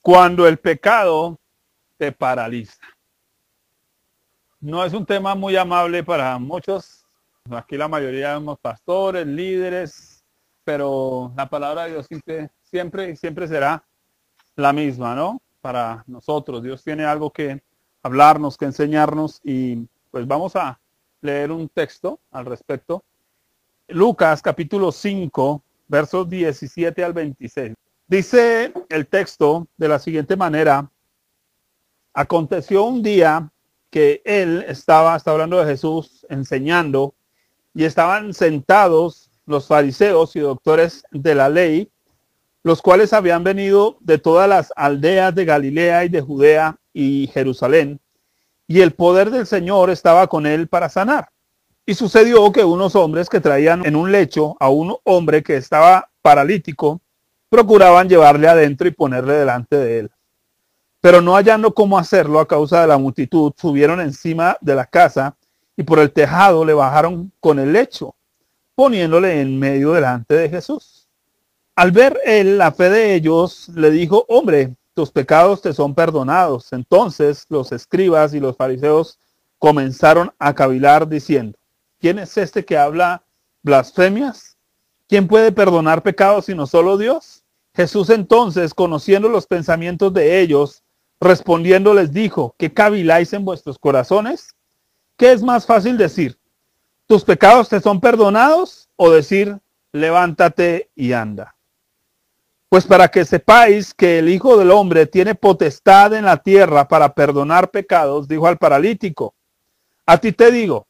Cuando el pecado te paraliza. No es un tema muy amable para muchos. Aquí la mayoría somos pastores, líderes, pero la palabra de Dios siempre será la misma, ¿no? Para nosotros. Dios tiene algo que hablarnos, que enseñarnos, y pues vamos a leer un texto al respecto. Lucas capítulo 5, versos 17 al 26. Dice el texto de la siguiente manera: aconteció un día que él está hablando de Jesús, enseñando, y estaban sentados los fariseos y doctores de la ley, los cuales habían venido de todas las aldeas de Galilea y de Judea y Jerusalén, y el poder del Señor estaba con él para sanar. Y sucedió que unos hombres que traían en un lecho a un hombre que estaba paralítico, procuraban llevarle adentro y ponerle delante de él. Pero no hallando cómo hacerlo a causa de la multitud, subieron encima de la casa y por el tejado le bajaron con el lecho, poniéndole en medio delante de Jesús. Al ver él la fe de ellos, le dijo: hombre, tus pecados te son perdonados. Entonces los escribas y los fariseos comenzaron a cavilar diciendo: ¿quién es este que habla blasfemias? ¿Quién puede perdonar pecados sino solo Dios? Jesús entonces, conociendo los pensamientos de ellos, respondiendo les dijo: ¿qué caviláis en vuestros corazones? ¿Qué es más fácil decir: tus pecados te son perdonados? O decir: levántate y anda. Pues para que sepáis que el Hijo del Hombre tiene potestad en la tierra para perdonar pecados, dijo al paralítico: a ti te digo,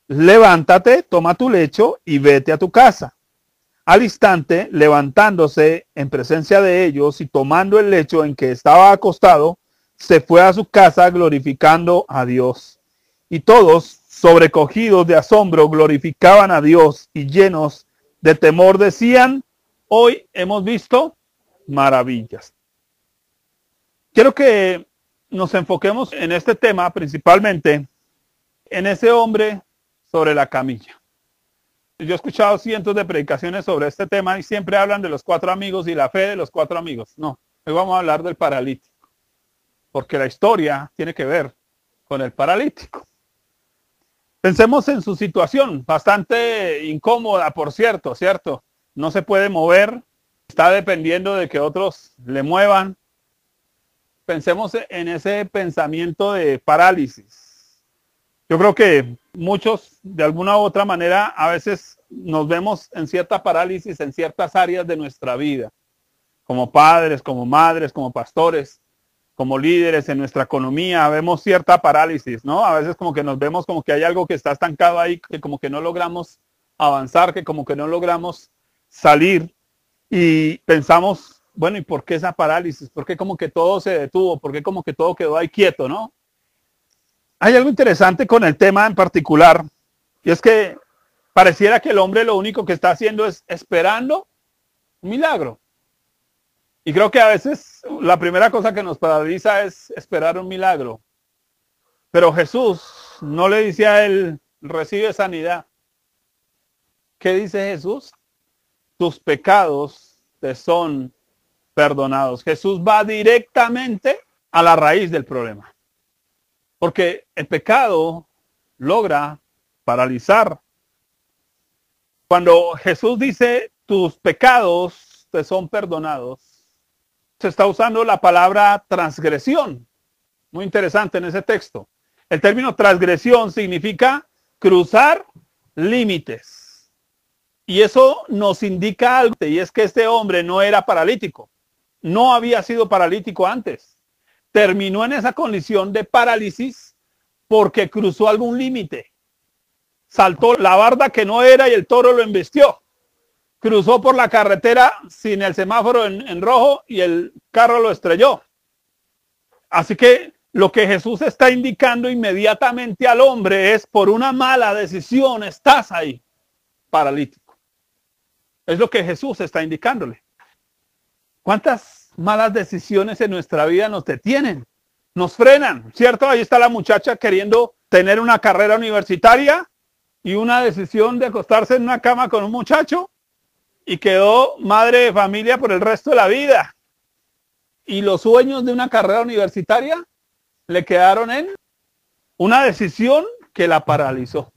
levántate, toma tu lecho y vete a tu casa. Al instante, levantándose en presencia de ellos y tomando el lecho en que estaba acostado, se fue a su casa glorificando a Dios. Y todos, sobrecogidos de asombro, glorificaban a Dios, y llenos de temor decían: hoy hemos visto maravillas. Quiero que nos enfoquemos en este tema, principalmente en ese hombre sobre la camilla. Yo he escuchado cientos de predicaciones sobre este tema y siempre hablan de los 4 amigos y la fe de los 4 amigos. No, hoy vamos a hablar del paralítico, porque la historia tiene que ver con el paralítico. Pensemos en su situación, bastante incómoda, por cierto, ¿cierto? No se puede mover, está dependiendo de que otros le muevan. Pensemos en ese pensamiento de parálisis. Yo creo que muchos, de alguna u otra manera, a veces nos vemos en cierta parálisis en ciertas áreas de nuestra vida, como padres, como madres, como pastores, como líderes en nuestra economía. Vemos cierta parálisis, ¿no? A veces como que nos vemos como que hay algo que está estancado ahí, que como que no logramos avanzar, que como que no logramos salir, y pensamos: bueno, ¿y por qué esa parálisis? ¿Por qué como que todo se detuvo? ¿Por qué como que todo quedó ahí quieto, no? Hay algo interesante con el tema en particular, y es que pareciera que el hombre lo único que está haciendo es esperando un milagro. Y creo que a veces la primera cosa que nos paraliza es esperar un milagro. Pero Jesús no le dice a él: recibe sanidad. ¿Qué dice Jesús? Tus pecados te son perdonados. Jesús va directamente a la raíz del problema. Porque el pecado logra paralizar. Cuando Jesús dice: tus pecados te son perdonados, se está usando la palabra transgresión. Muy interesante en ese texto. El término transgresión significa cruzar límites. Y eso nos indica algo, y es que este hombre no era paralítico. No había sido paralítico antes. Terminó en esa condición de parálisis porque cruzó algún límite. Saltó la barda que no era y el toro lo embistió. Cruzó por la carretera sin el semáforo en rojo y el carro lo estrelló. Así que lo que Jesús está indicando inmediatamente al hombre es: por una mala decisión estás ahí, paralítico. Es lo que Jesús está indicándole. ¿Cuántas malas decisiones en nuestra vida nos detienen? Nos frenan, ¿cierto? Ahí está la muchacha queriendo tener una carrera universitaria y una decisión de acostarse en una cama con un muchacho, y quedó madre de familia por el resto de la vida. y los sueños de una carrera universitaria le quedaron en una decisión que la paralizó.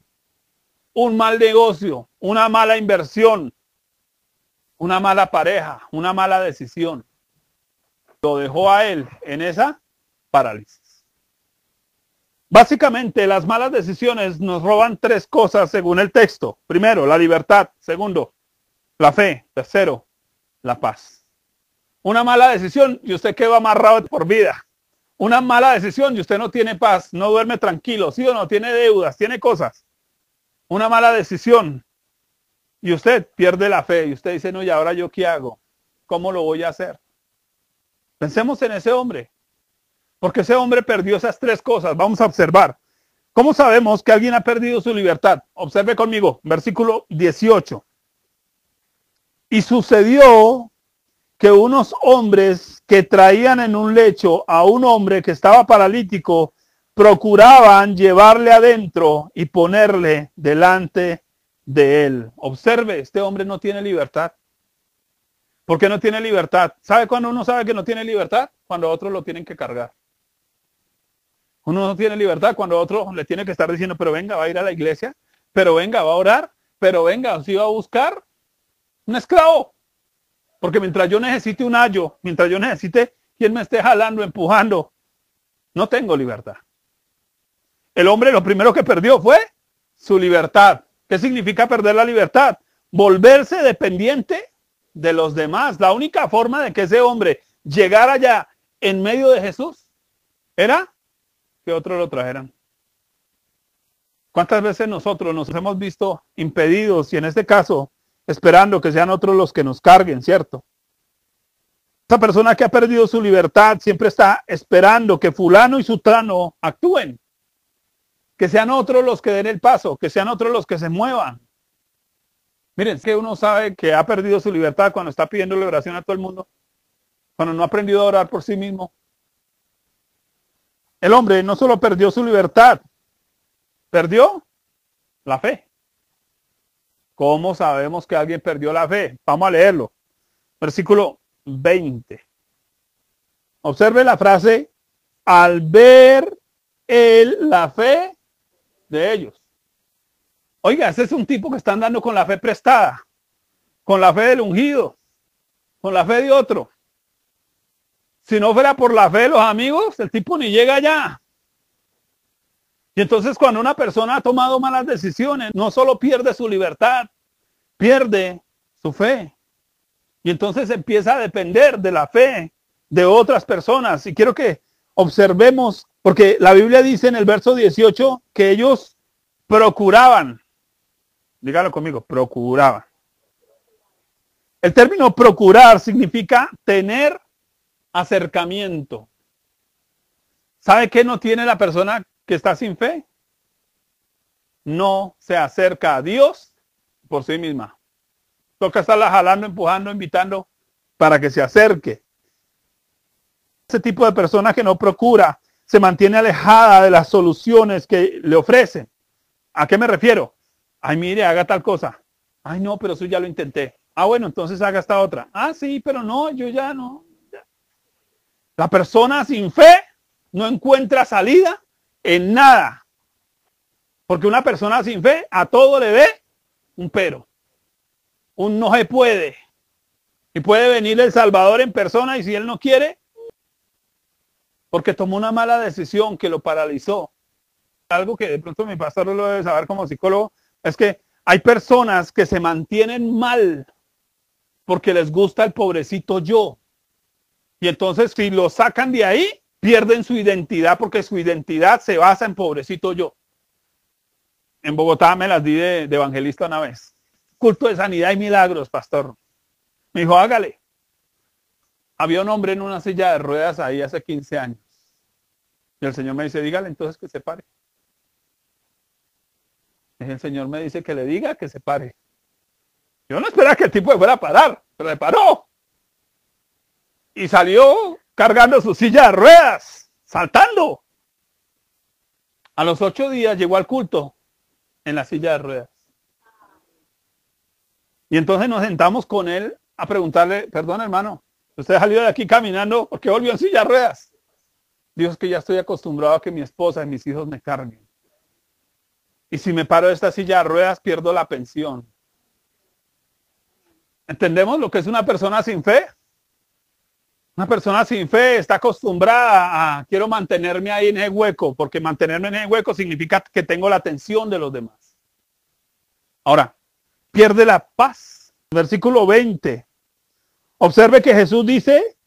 Un mal negocio, una mala inversión, una mala pareja, una mala decisión. Lo dejó a él en esa parálisis. Básicamente, las malas decisiones nos roban tres cosas según el texto. Primero, la libertad. Segundo, la fe. Tercero, la paz. Una mala decisión y usted queda amarrado por vida. Una mala decisión y usted no tiene paz, no duerme tranquilo, ¿sí o no? Tiene deudas, tiene cosas. Una mala decisión y usted pierde la fe y usted dice, no, ¿y ahora yo qué hago? ¿Cómo lo voy a hacer? Pensemos en ese hombre, porque ese hombre perdió esas tres cosas. Vamos a observar. ¿Cómo sabemos que alguien ha perdido su libertad? Observe conmigo, versículo 18. Y sucedió que unos hombres que traían en un lecho a un hombre que estaba paralítico, procuraban llevarle adentro y ponerle delante de él. Observe, este hombre no tiene libertad. ¿Por qué no tiene libertad? ¿Sabe cuándo uno sabe que no tiene libertad? Cuando otros lo tienen que cargar. Uno no tiene libertad cuando otro le tiene que estar diciendo, pero venga, va a ir a la iglesia, pero venga, va a orar, pero venga, si va a buscar un esclavo. Porque mientras yo necesite un ayo, mientras yo necesite quien me esté jalando, empujando, no tengo libertad. El hombre lo primero que perdió fue su libertad. ¿Qué significa perder la libertad? Volverse dependiente de los demás. La única forma de que ese hombre llegara allá en medio de Jesús era que otros lo trajeran. ¿Cuántas veces nosotros nos hemos visto impedidos y en este caso esperando que sean otros los que nos carguen, ¿cierto? Esa persona que ha perdido su libertad siempre está esperando que fulano y sutano actúen. Que sean otros los que den el paso, que sean otros los que se muevan. Miren, es que uno sabe que ha perdido su libertad cuando está pidiendo oración a todo el mundo, cuando no ha aprendido a orar por sí mismo. El hombre no solo perdió su libertad, perdió la fe. ¿Cómo sabemos que alguien perdió la fe? Vamos a leerlo. Versículo 20. Observe la frase, al ver él la fe de ellos. Oiga, ese es un tipo que está andando con la fe prestada, con la fe del ungido, con la fe de otro. Si no fuera por la fe de los amigos, el tipo ni llega allá. Y entonces cuando una persona ha tomado malas decisiones, no solo pierde su libertad, pierde su fe. Y entonces empieza a depender de la fe de otras personas. Y quiero que observemos, porque la Biblia dice en el verso 18 que ellos procuraban. Dígalo conmigo, procuraban. El término procurar significa tener acercamiento. ¿Sabe qué no tiene la persona que está sin fe? No se acerca a Dios por sí misma. Toca estarla jalando, empujando, invitando para que se acerque. Ese tipo de persona que no procura se mantiene alejada de las soluciones que le ofrecen. ¿A qué me refiero? Ay, mire, haga tal cosa. Ay, no, pero eso ya lo intenté. Ah, bueno, entonces haga esta otra. Ah, sí, pero no, yo ya no. Ya. La persona sin fe no encuentra salida en nada. Porque una persona sin fe a todo le ve un pero. Un no se puede. Y puede venir el Salvador en persona y si él no quiere, porque tomó una mala decisión que lo paralizó. Algo que de pronto mi pastor lo debe saber como psicólogo, es que hay personas que se mantienen mal porque les gusta el pobrecito yo. Y entonces si lo sacan de ahí, pierden su identidad porque su identidad se basa en pobrecito yo. En Bogotá me las di de evangelista una vez. Culto de sanidad y milagros, pastor. Me dijo, hágale. Había un hombre en una silla de ruedas ahí hace 15 años. Y el Señor me dice, dígale entonces que se pare. Y el Señor me dice que le diga que se pare. Yo no esperaba que el tipo fuera a parar, pero le paró. Y salió cargando su silla de ruedas, saltando. A los 8 días llegó al culto en la silla de ruedas. Y entonces nos sentamos con él a preguntarle, perdón hermano, Usted salió de aquí caminando porque volvió en silla de ruedas. Dios, que ya estoy acostumbrado a que mi esposa y mis hijos me carguen. Y si me paro de esta silla de ruedas, pierdo la pensión. ¿Entendemos lo que es una persona sin fe? Una persona sin fe está acostumbrada a quiero mantenerme ahí en ese hueco, porque mantenerme en ese hueco significa que tengo la atención de los demás. Ahora, pierde la paz. Versículo 20. Observe que Jesús dice,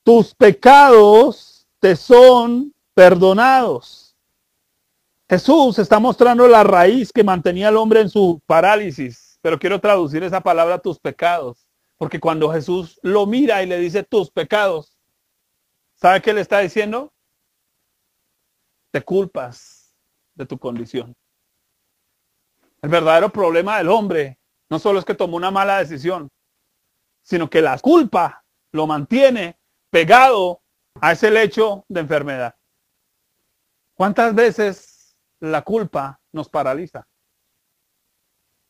tus pecados te son perdonados. Jesús está mostrando la raíz que mantenía al hombre en su parálisis, pero quiero traducir esa palabra tus pecados, porque cuando Jesús lo mira y le dice tus pecados, ¿sabe qué le está diciendo? Te culpas de tu condición. El verdadero problema del hombre no solo es que tomó una mala decisión, sino que la culpa lo mantiene pegado a ese lecho de enfermedad. ¿Cuántas veces la culpa nos paraliza?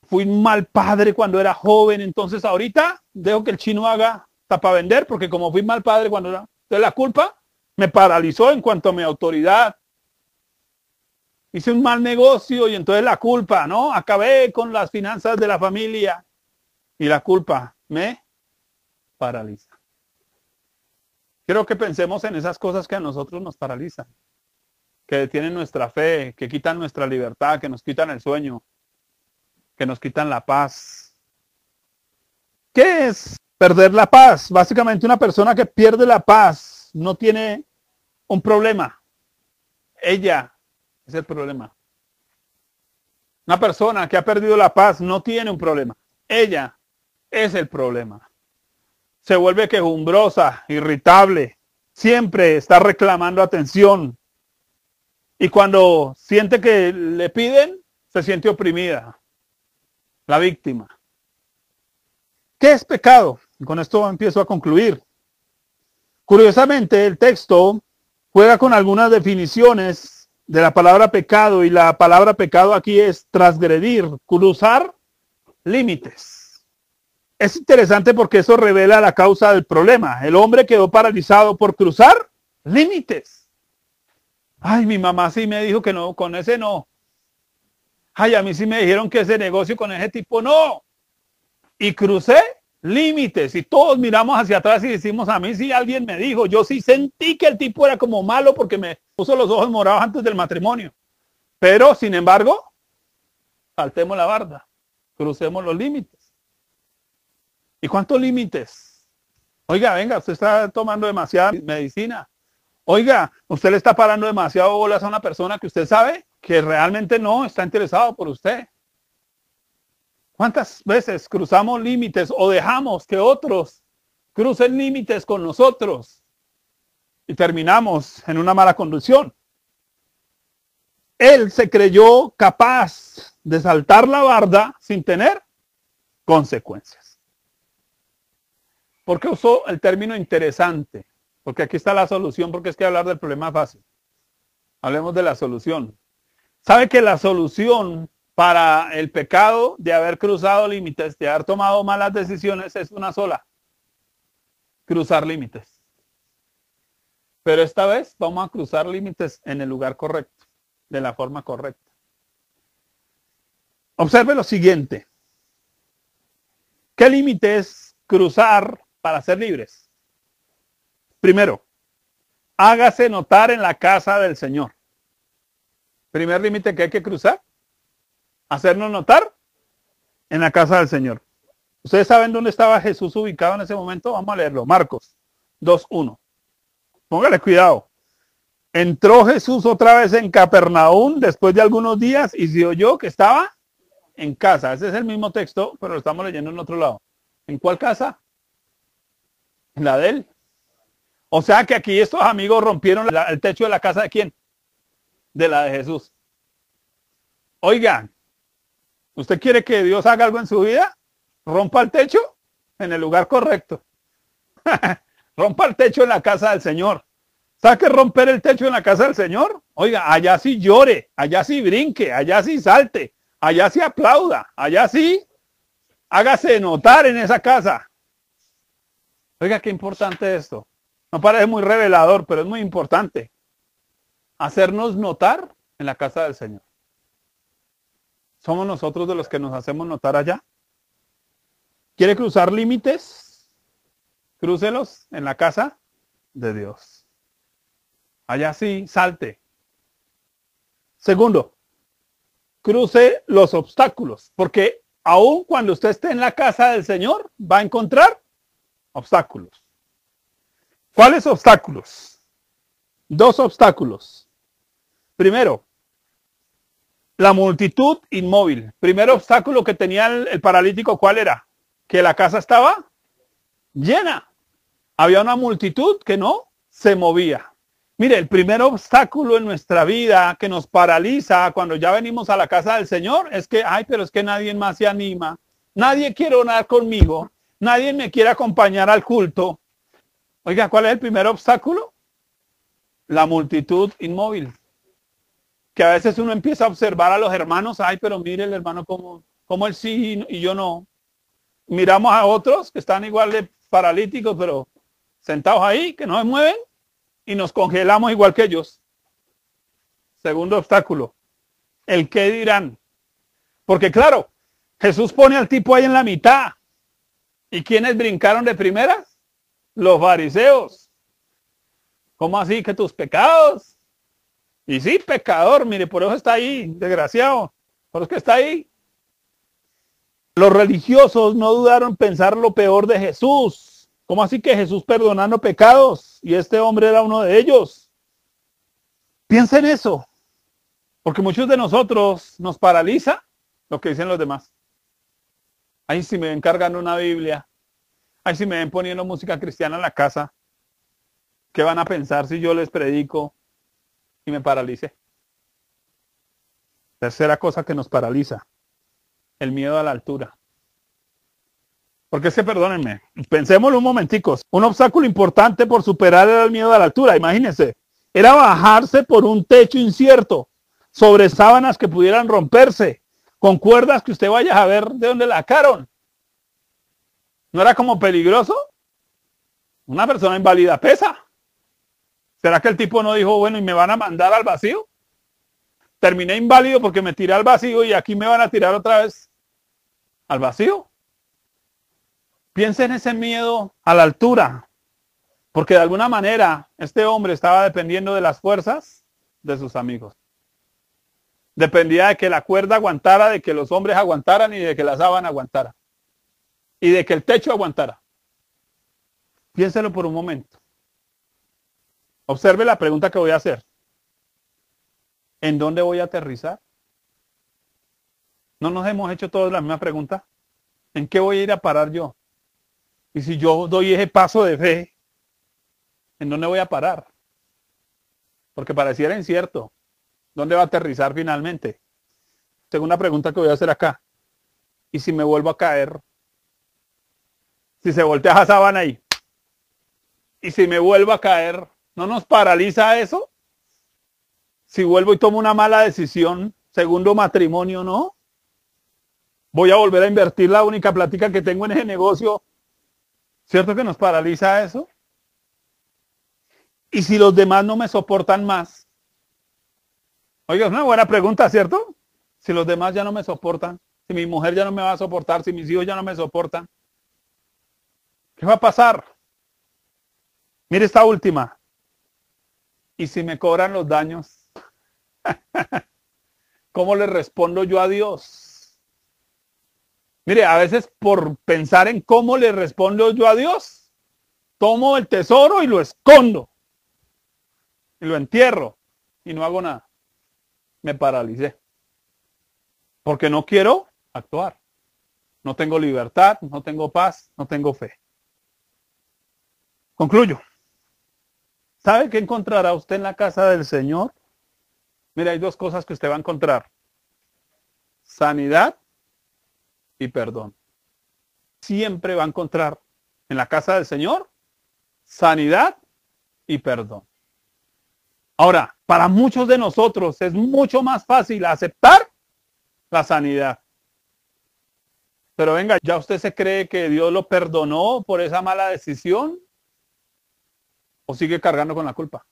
Fui un mal padre cuando era joven, entonces ahorita dejo que el chino haga tapa vender, porque como fui mal padre cuando era... Entonces la culpa me paralizó en cuanto a mi autoridad. Hice un mal negocio y entonces la culpa, ¿no? Acabé con las finanzas de la familia y la culpa me paraliza. Quiero que pensemos en esas cosas que a nosotros nos paralizan, que detienen nuestra fe, que quitan nuestra libertad, que nos quitan el sueño, que nos quitan la paz. ¿Qué es perder la paz? Básicamente una persona que pierde la paz no tiene un problema. Ella es el problema. Una persona que ha perdido la paz no tiene un problema. Ella es el problema. Se vuelve quejumbrosa, irritable. Siempre está reclamando atención. Y cuando siente que le piden, se siente oprimida. La víctima. ¿Qué es pecado? Y con esto empiezo a concluir. Curiosamente, el texto juega con algunas definiciones de la palabra pecado, y la palabra pecado aquí es transgredir, cruzar límites. Es interesante porque eso revela la causa del problema. El hombre quedó paralizado por cruzar límites. Ay, mi mamá sí me dijo que no, con ese no. Ay, a mí sí me dijeron que ese negocio con ese tipo no. Y crucé límites y todos miramos hacia atrás y decimos, a mí sí alguien me dijo, yo sí sentí que el tipo era como malo porque me puso los ojos morados antes del matrimonio. Pero, sin embargo, saltemos la barda, crucemos los límites. ¿Y cuántos límites? Oiga, venga, usted está tomando demasiada medicina. Oiga, usted le está parando demasiado bolas a una persona que usted sabe que realmente no está interesado por usted. ¿Cuántas veces cruzamos límites o dejamos que otros crucen límites con nosotros y terminamos en una mala conducción? Él se creyó capaz de saltar la barda sin tener consecuencias. ¿Por qué usó el término interesante? Porque aquí está la solución, porque es que hablar del problema es fácil. Hablemos de la solución. ¿Sabe que la solución para el pecado de haber cruzado límites, de haber tomado malas decisiones, es una sola? Cruzar límites. Pero esta vez vamos a cruzar límites en el lugar correcto, de la forma correcta. Observe lo siguiente. ¿Qué límites cruzar para ser libres? Primero, hágase notar en la casa del Señor. Primer límite que hay que cruzar, hacernos notar en la casa del Señor. ¿Ustedes saben dónde estaba Jesús ubicado en ese momento? Vamos a leerlo. Marcos 2:1. Póngale cuidado. Entró Jesús otra vez en Capernaum después de algunos días y se oyó que estaba en casa. Ese es el mismo texto, pero lo estamos leyendo en otro lado. ¿En cuál casa? En la de él. O sea que aquí estos amigos rompieron el techo de la casa de ¿quién? De la de Jesús. Oigan, ¿usted quiere que Dios haga algo en su vida? Rompa el techo en el lugar correcto. Rompa el techo en la casa del Señor. ¿Sabe qué romper el techo en la casa del Señor? Oiga, allá sí llore, allá sí brinque, allá sí salte, allá sí aplauda, allá sí hágase notar en esa casa. Oiga, qué importante esto. No parece muy revelador, pero es muy importante. Hacernos notar en la casa del Señor. ¿Somos nosotros de los que nos hacemos notar allá? ¿Quiere cruzar límites? Crúcelos en la casa de Dios. Allá sí, salte. Segundo, cruce los obstáculos, porque aun cuando usted esté en la casa del Señor, va a encontrar obstáculos. ¿Cuáles obstáculos? Dos obstáculos. Primero, la multitud inmóvil. Primer obstáculo que tenía el paralítico, ¿cuál era? Que la casa estaba llena. Había una multitud que no se movía. Mire, el primer obstáculo en nuestra vida que nos paraliza cuando ya venimos a la casa del Señor es que, ay, pero es que nadie más se anima. Nadie quiere orar conmigo. Nadie me quiere acompañar al culto. Oiga, ¿cuál es el primer obstáculo? La multitud inmóvil. Que a veces uno empieza a observar a los hermanos, ay, pero mire el hermano como él sí y yo no. Miramos a otros que están igual de paralíticos, pero sentados ahí, que no se mueven, y nos congelamos igual que ellos. Segundo obstáculo, el qué dirán. Porque claro, Jesús pone al tipo ahí en la mitad. ¿Y quiénes brincaron de primeras? Los fariseos. ¿Cómo así que tus pecados? Y sí, pecador, mire, por eso está ahí, desgraciado. Por eso que está ahí. Los religiosos no dudaron en pensar lo peor de Jesús. ¿Cómo así que Jesús perdonando pecados? Y este hombre era uno de ellos. Piensa en eso. Porque muchos de nosotros nos paraliza lo que dicen los demás. Ahí sí me ven cargando una Biblia. Ahí sí me ven poniendo música cristiana en la casa. ¿Qué van a pensar si yo les predico y me paralice? Tercera cosa que nos paraliza. El miedo a la altura. Porque es que, perdónenme, pensémoslo un momentico. Un obstáculo importante por superar era el miedo a la altura. Imagínense. Era bajarse por un techo incierto, sobre sábanas que pudieran romperse, con cuerdas que usted vaya a ver de dónde la sacaron. ¿No era como peligroso? Una persona inválida pesa. ¿Será que el tipo no dijo, bueno, y me van a mandar al vacío? Terminé inválido porque me tiré al vacío y aquí me van a tirar otra vez al vacío. Piensa en ese miedo a la altura, porque de alguna manera este hombre estaba dependiendo de las fuerzas de sus amigos. Dependía de que la cuerda aguantara, de que los hombres aguantaran y de que la sábana aguantara. Y de que el techo aguantara. Piénselo por un momento. Observe la pregunta que voy a hacer. ¿En dónde voy a aterrizar? ¿No nos hemos hecho todos la misma pregunta? ¿En qué voy a ir a parar yo? Y si yo doy ese paso de fe, ¿en dónde voy a parar? Porque pareciera incierto. ¿Dónde va a aterrizar finalmente? Segunda pregunta que voy a hacer acá. ¿Y si me vuelvo a caer? Si se voltea esa sábana ahí. ¿Y si me vuelvo a caer? ¿No nos paraliza eso? Si vuelvo y tomo una mala decisión, segundo matrimonio, ¿no? Voy a volver a invertir la única plática que tengo en ese negocio. ¿Cierto que nos paraliza eso? ¿Y si los demás no me soportan más? Oiga, es una buena pregunta, ¿cierto? Si los demás ya no me soportan, si mi mujer ya no me va a soportar, si mis hijos ya no me soportan, ¿qué va a pasar? Mire esta última. ¿Y si me cobran los daños? ¿Cómo le respondo yo a Dios? Mire, a veces por pensar en cómo le respondo yo a Dios, tomo el tesoro y lo escondo. Y lo entierro. Y no hago nada. Me paralicé. Porque no quiero actuar. No tengo libertad, no tengo paz, no tengo fe. Concluyo. ¿Sabe qué encontrará usted en la casa del Señor? Mira, hay dos cosas que usted va a encontrar. Sanidad y perdón. Siempre va a encontrar en la casa del Señor sanidad y perdón. Ahora, para muchos de nosotros es mucho más fácil aceptar la sanidad. Pero venga, ¿ya usted se cree que Dios lo perdonó por esa mala decisión? ¿O sigue cargando con la culpa?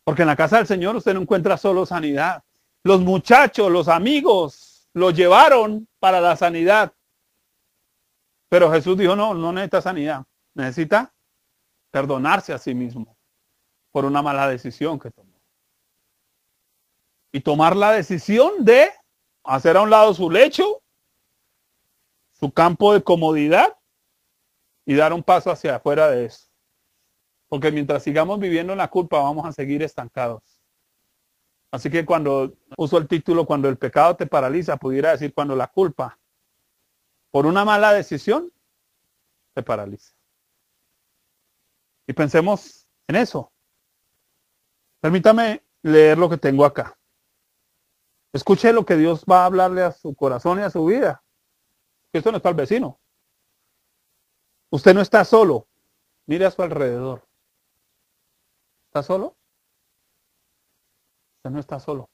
Porque en la casa del Señor usted no encuentra solo sanidad. Los muchachos, los amigos, lo llevaron para la sanidad. Pero Jesús dijo, no, no necesita sanidad. Necesita perdonarse a sí mismo por una mala decisión que tomó. Y tomar la decisión de hacer a un lado su lecho, su campo de comodidad y dar un paso hacia afuera de eso. Porque mientras sigamos viviendo en la culpa vamos a seguir estancados. Así que cuando uso el título, cuando el pecado te paraliza, pudiera decir cuando la culpa por una mala decisión te paraliza. Y pensemos en eso. Permítame leer lo que tengo acá. Escuche lo que Dios va a hablarle a su corazón y a su vida. Esto no está al vecino. Usted no está solo. Mire a su alrededor. ¿Está solo? Usted no está solo.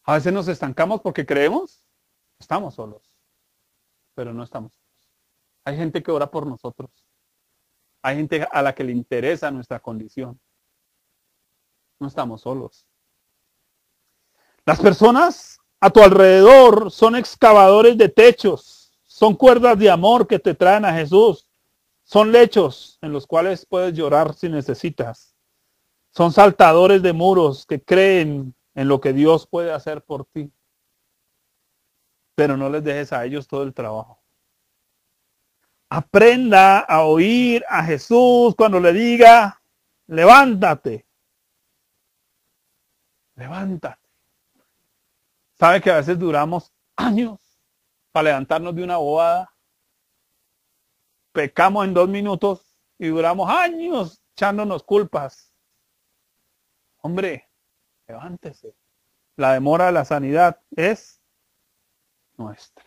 A veces nos estancamos porque creemos que estamos solos. Pero no estamos solos. Hay gente que ora por nosotros. Hay gente a la que le interesa nuestra condición. No estamos solos. Las personas a tu alrededor son excavadores de techos, son cuerdas de amor que te traen a Jesús, son lechos en los cuales puedes llorar si necesitas, son saltadores de muros que creen en lo que Dios puede hacer por ti, pero no les dejes a ellos todo el trabajo. Aprenda a oír a Jesús cuando le diga, levántate, levántate. ¿Sabe que a veces duramos años para levantarnos de una bobada? Pecamos en 2 minutos y duramos años echándonos culpas. Hombre, levántese. La demora de la sanidad es nuestra.